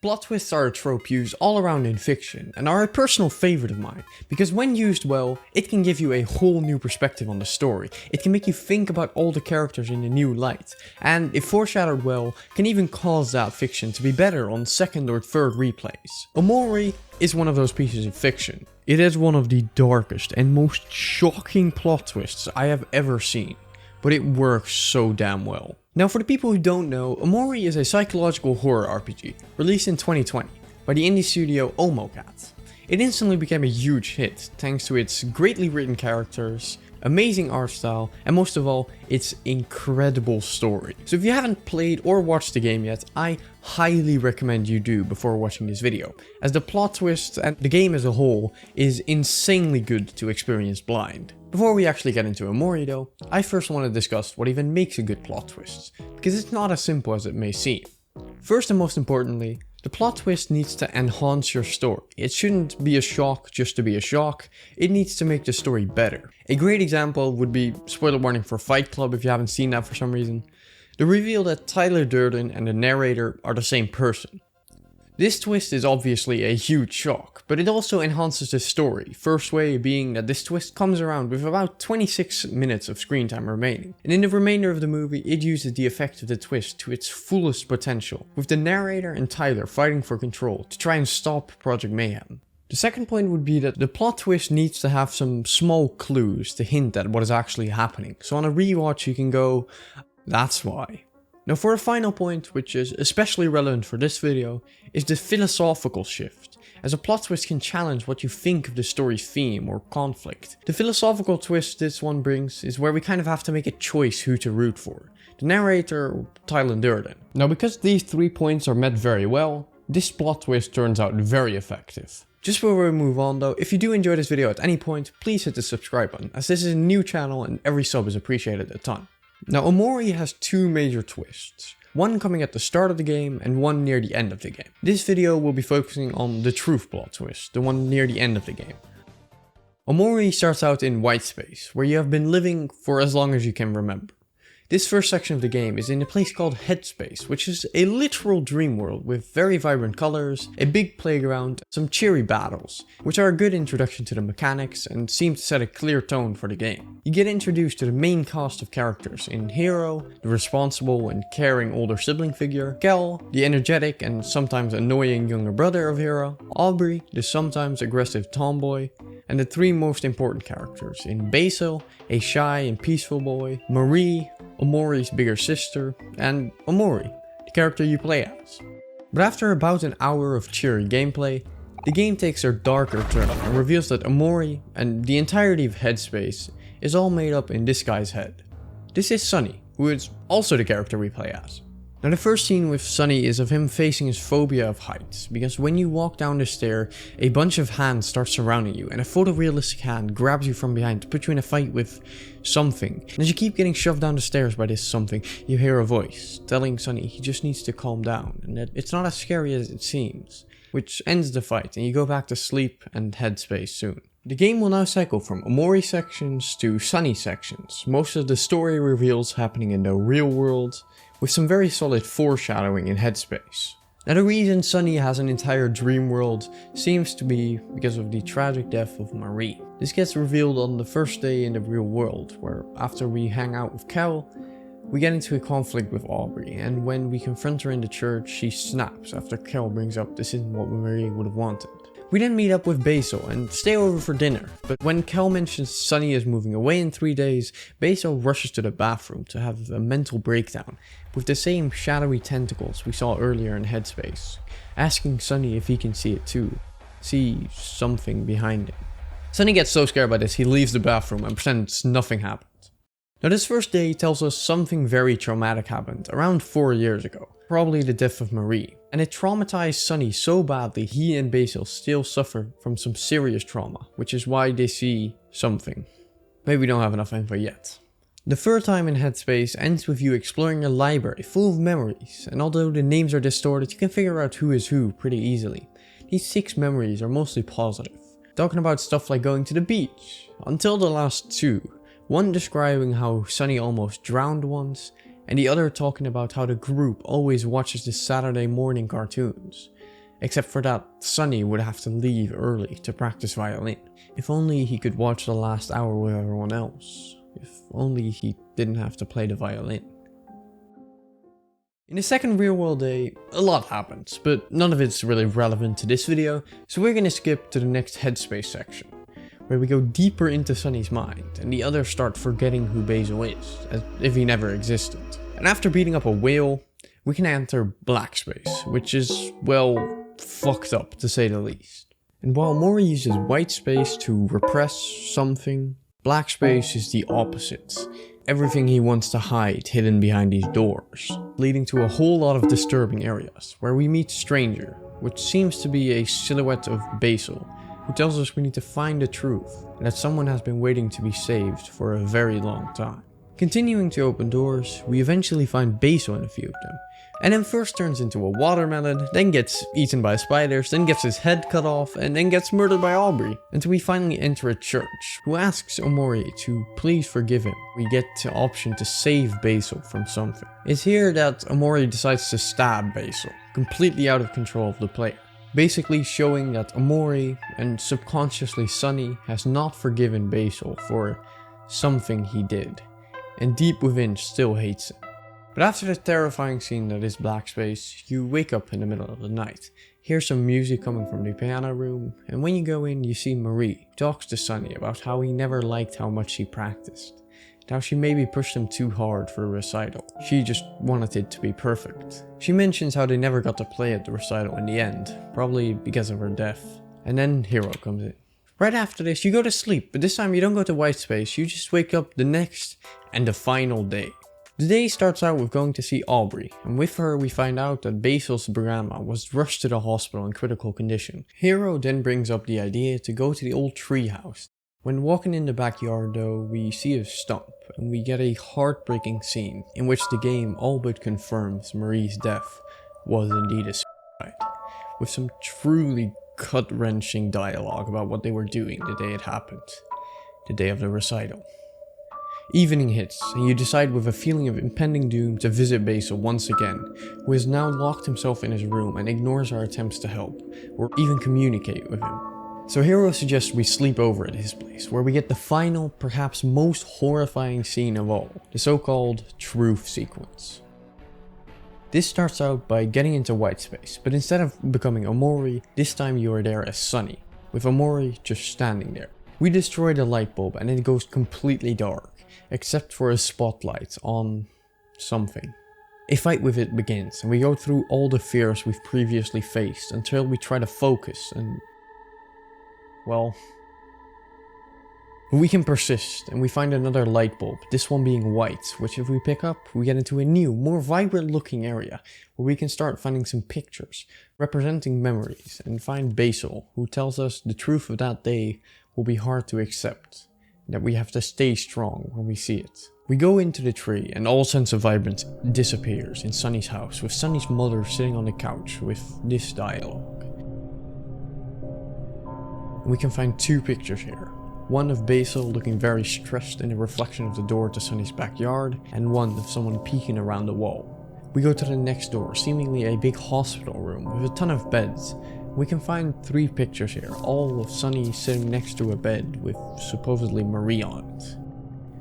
Plot twists are a trope used all around in fiction and are a personal favorite of mine, because when used well, it can give you a whole new perspective on the story. It can make you think about all the characters in a new light, and if foreshadowed well, can even cause that fiction to be better on second or third replays. Omori is one of those pieces of fiction. It is one of the darkest and most shocking plot twists I have ever seen, but it works so damn well. Now, for the people who don't know, Omori is a psychological horror RPG released in 2020 by the indie studio Omori. It instantly became a huge hit thanks to its greatly written characters, amazing art style, and most of all, its incredible story. So if you haven't played or watched the game yet, I highly recommend you do before watching this video, as the plot twist and the game as a whole is insanely good to experience blind. Before we actually get into Omori though, I first want to discuss what even makes a good plot twist, because it's not as simple as it may seem. First and most importantly, the plot twist needs to enhance your story. It shouldn't be a shock just to be a shock, it needs to make the story better. A great example would be, spoiler warning for Fight Club if you haven't seen that for some reason, the reveal that Tyler Durden and the narrator are the same person. This twist is obviously a huge shock, but it also enhances the story, first way being that this twist comes around with about 26 minutes of screen time remaining, and in the remainder of the movie it uses the effect of the twist to its fullest potential, with the narrator and Tyler fighting for control to try and stop Project Mayhem. The second point would be that the plot twist needs to have some small clues to hint at what is actually happening, so on a rewatch you can go, that's why. Now for a final point, which is especially relevant for this video, is the philosophical shift, as a plot twist can challenge what you think of the story's theme or conflict. The philosophical twist this one brings is where we kind of have to make a choice who to root for, the narrator or Tyler Durden. Now because these 3 points are met very well, this plot twist turns out very effective. Just before we move on though, if you do enjoy this video at any point, please hit the subscribe button, as this is a new channel and every sub is appreciated a ton. Now Omori has 2 major twists, one coming at the start of the game and one near the end of the game. This video will be focusing on the truth plot twist, the one near the end of the game. Omori starts out in white space, where you have been living for as long as you can remember. This first section of the game is in a place called Headspace, which is a literal dream world with very vibrant colors, a big playground, some cheery battles, which are a good introduction to the mechanics and seem to set a clear tone for the game. You get introduced to the main cast of characters in Hero, the responsible and caring older sibling figure, Kel, the energetic and sometimes annoying younger brother of Hero, Aubrey, the sometimes aggressive tomboy, and the 3 most important characters in Basil, a shy and peaceful boy, Marie, Omori's bigger sister, and Omori, the character you play as. But after about an hour of cheery gameplay, the game takes a darker turn and reveals that Omori and the entirety of Headspace is all made up in this guy's head. This is Sunny, who is also the character we play as. Now the first scene with Sunny is of him facing his phobia of heights, because when you walk down the stair, a bunch of hands start surrounding you and a photorealistic hand grabs you from behind to put you in a fight with something. And as you keep getting shoved down the stairs by this something, you hear a voice telling Sunny he just needs to calm down and that it's not as scary as it seems, which ends the fight and you go back to sleep and Headspace soon. The game will now cycle from Omori sections to Sunny sections, most of the story reveals happening in the real world, with some very solid foreshadowing in Headspace. Now the reason Sunny has an entire dream world seems to be because of the tragic death of Marie. This gets revealed on the first day in the real world, where after we hang out with Kel, we get into a conflict with Aubrey, and when we confront her in the church, she snaps after Kel brings up this isn't what Marie would have wanted. We then meet up with Basil and stay over for dinner, but when Kel mentions Sunny is moving away in 3 days, Basil rushes to the bathroom to have a mental breakdown with the same shadowy tentacles we saw earlier in Headspace, asking Sunny if he can see it too, see something behind him. Sunny gets so scared by this he leaves the bathroom and pretends nothing happened. Now this first day tells us something very traumatic happened around 4 years ago, probably the death of Marie. And it traumatized Sunny so badly he and Basil still suffer from some serious trauma, which is why they see something. Maybe we don't have enough info yet. The third time in Headspace ends with you exploring a library full of memories, and although the names are distorted, you can figure out who is who pretty easily. These 6 memories are mostly positive, talking about stuff like going to the beach, until the last 2, one describing how Sunny almost drowned once, and the other talking about how the group always watches the Saturday morning cartoons. except for that Sunny would have to leave early to practice violin. If only he could watch the last hour with everyone else. If only he didn't have to play the violin. In the second real world day, a lot happens, but none of it's really relevant to this video, so we're gonna skip to the next headspace section, where we go deeper into Sunny's mind, and the others start forgetting who Basil is, as if he never existed. And after beating up a whale, we can enter black space, which is, well, fucked up to say the least. And while Omori uses white space to repress something, black space is the opposite. Everything he wants to hide hidden behind these doors, leading to a whole lot of disturbing areas, where we meet Stranger, which seems to be a silhouette of Basil, who tells us we need to find the truth, and that someone has been waiting to be saved for a very long time. Continuing to open doors, we eventually find Basil in a few of them, and then first turns into a watermelon, then gets eaten by spiders, then gets his head cut off, and then gets murdered by Aubrey, until we finally enter a church, who asks Omori to please forgive him. We get the option to save Basil from something. It's here that Omori decides to stab Basil, completely out of control of the player, basically showing that Omori, and subconsciously Sunny, has not forgiven Basil for something he did, and deep within still hates him. But after the terrifying scene that is black space, you wake up in the middle of the night, hear some music coming from the piano room, and when you go in you see Marie talks to Sunny about how he never liked how much she practiced, and how she maybe pushed him too hard for the recital. She just wanted it to be perfect. She mentions how they never got to play at the recital in the end, probably because of her death. And then Hero comes in. Right after this you go to sleep, but this time you don't go to white space, you just wake up the next and the final day. The day starts out with going to see Aubrey, and with her we find out that Basil's grandma was rushed to the hospital in critical condition. Hero then brings up the idea to go to the old tree house. When walking in the backyard though, we see a stump, and we get a heartbreaking scene in which the game all but confirms Marie's death was indeed a suicide, with some truly gut-wrenching dialogue about what they were doing the day it happened, the day of the recital. Evening hits, and you decide with a feeling of impending doom to visit Basil once again, who has now locked himself in his room and ignores our attempts to help, or even communicate with him. So Hero suggests we sleep over at his place, where we get the final, perhaps most horrifying scene of all, the so-called truth sequence. This starts out by getting into white space, but instead of becoming Omori, this time you are there as Sunny, with Omori just standing there. We destroy the light bulb and it goes completely dark, except for a spotlight on something. A fight with it begins, and we go through all the fears we've previously faced until we try to focus and, well, we can persist and we find another light bulb, this one being white, which if we pick up, we get into a new, more vibrant looking area where we can start finding some pictures representing memories and find Basil, who tells us the truth of that day will be hard to accept, that we have to stay strong when we see it. We go into the tree and all sense of vibrance disappears in Sunny's house, with Sunny's mother sitting on the couch with this dialogue. We can find two pictures here. One of Basil looking very stressed in the reflection of the door to Sunny's backyard, and one of someone peeking around the wall. We go to the next door, seemingly a big hospital room with a ton of beds. We can find three pictures here, all of Sunny sitting next to a bed with supposedly Marie on it.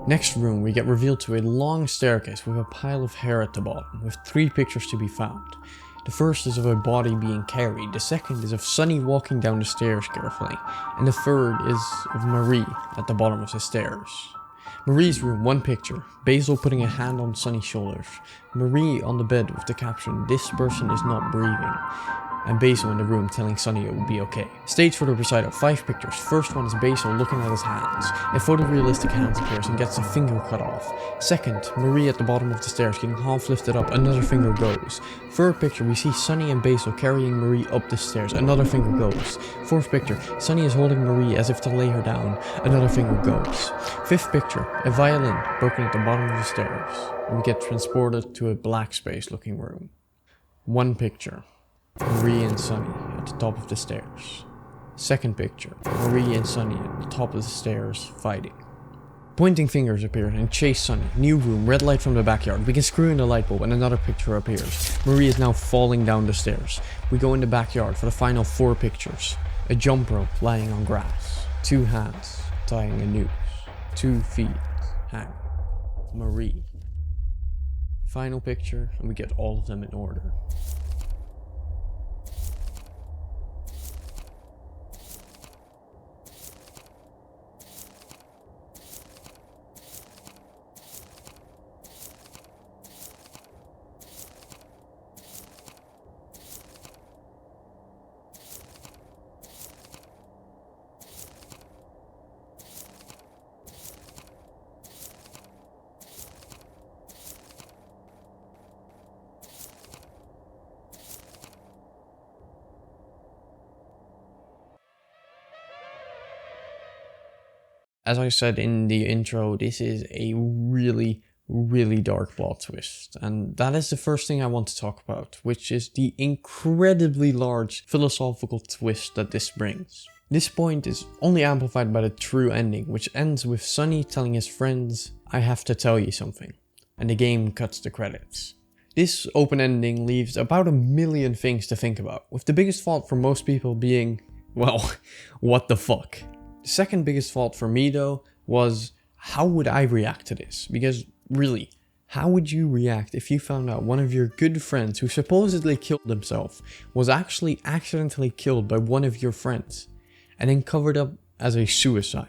Next room we get revealed to a long staircase with a pile of hair at the bottom, with three pictures to be found. The first is of a body being carried, the second is of Sunny walking down the stairs carefully, and the third is of Marie at the bottom of the stairs. Marie's room, one picture, Basil putting a hand on Sunny's shoulders, Marie on the bed with the caption, "This person is not breathing," and Basil in the room telling Sunny it will be okay. Stage for the recital, 5 pictures. First one is Basil looking at his hands. A photorealistic hand appears and gets a finger cut off. Second, Marie at the bottom of the stairs getting half lifted up, another finger goes. Third picture, we see Sunny and Basil carrying Marie up the stairs, another finger goes. Fourth picture, Sunny is holding Marie as if to lay her down, another finger goes. Fifth picture, a violin broken at the bottom of the stairs, and we get transported to a black space looking room. One picture, Marie and Sunny at the top of the stairs. Second picture, Marie and Sunny at the top of the stairs fighting. Pointing fingers appear and chase Sunny. New room, red light from the backyard. We can screw in the light bulb and another picture appears. Marie is now falling down the stairs. We go in the backyard for the final 4 pictures. A jump rope lying on grass. 2 hands tying a noose. 2 feet hanging. Marie. Final picture, and we get all of them in order. As I said in the intro, this is a really dark plot twist. And that is the first thing I want to talk about, which is the incredibly large philosophical twist that this brings. This point is only amplified by the true ending, which ends with Sunny telling his friends, "I have to tell you something." And the game cuts the credits. This open ending leaves about 1 million things to think about, with the biggest fault for most people being, well, what the fuck? The second biggest fault for me though was, how would I react to this? Because really, how would you react if you found out one of your good friends who supposedly killed himself was actually accidentally killed by one of your friends and then covered up as a suicide?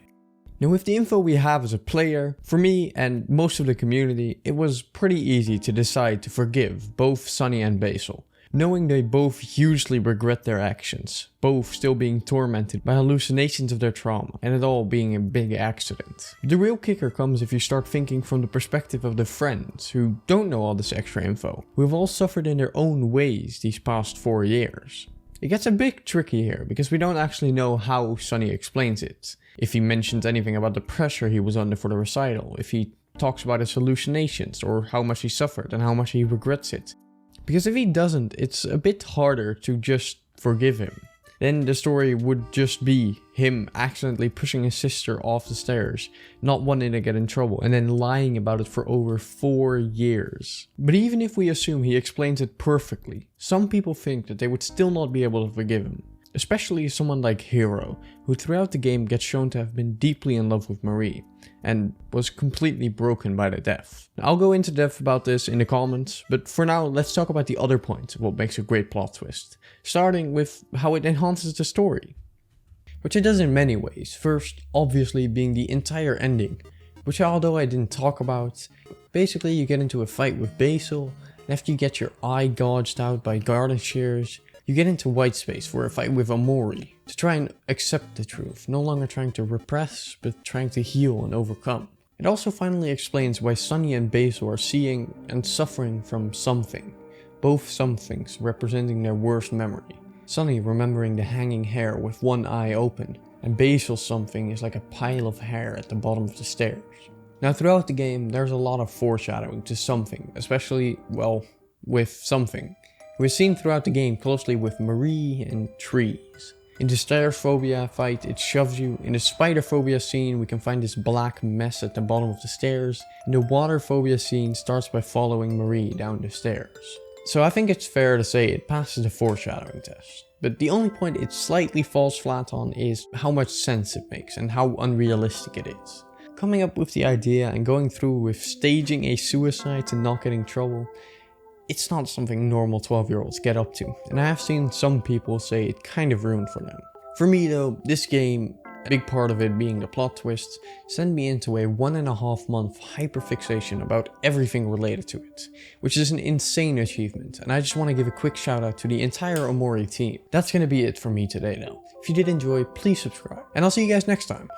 Now with the info we have as a player, for me and most of the community, it was pretty easy to decide to forgive both Sunny and Basil, knowing they both hugely regret their actions, both still being tormented by hallucinations of their trauma, and it all being a big accident. The real kicker comes if you start thinking from the perspective of the friends who don't know all this extra info, who have all suffered in their own ways these past 4 years. It gets a bit tricky here, because we don't actually know how Sunny explains it. If he mentions anything about the pressure he was under for the recital, if he talks about his hallucinations, or how much he suffered and how much he regrets it. Because if he doesn't, it's a bit harder to just forgive him. Then the story would just be him accidentally pushing his sister off the stairs, not wanting to get in trouble, and then lying about it for over 4 years. But even if we assume he explains it perfectly, some people think that they would still not be able to forgive him. Especially someone like Hero, who throughout the game gets shown to have been deeply in love with Marie, and was completely broken by the death. I'll go into depth about this in the comments, but for now let's talk about the other points of what makes a great plot twist, starting with how it enhances the story. Which it does in many ways, first obviously being the entire ending, which although I didn't talk about, basically you get into a fight with Basil, and after you get your eye gouged out by garden shears, you get into white space for a fight with Omori, to try and accept the truth, no longer trying to repress, but trying to heal and overcome. It also finally explains why Sunny and Basil are seeing and suffering from something, both somethings representing their worst memory. Sunny remembering the hanging hair with one eye open, and Basil's something is like a pile of hair at the bottom of the stairs. Now throughout the game, there's a lot of foreshadowing to something, especially, well, with something. We're seen throughout the game closely with Marie and trees. In the stairs phobia fight, it shoves you. In the spider phobia scene, we can find this black mess at the bottom of the stairs. And the water phobia scene starts by following Marie down the stairs. So I think it's fair to say it passes the foreshadowing test. But the only point it slightly falls flat on is how much sense it makes and how unrealistic it is. Coming up with the idea and going through with staging a suicide to not get in trouble, it's not something normal 12-year-olds get up to, and I have seen some people say it kind of ruined for them. For me though, this game, a big part of it being the plot twists, sent me into a 1.5 month hyperfixation about everything related to it, which is an insane achievement, and I just want to give a quick shout out to the entire Omori team. That's gonna be it for me today though. If you did enjoy, please subscribe, and I'll see you guys next time.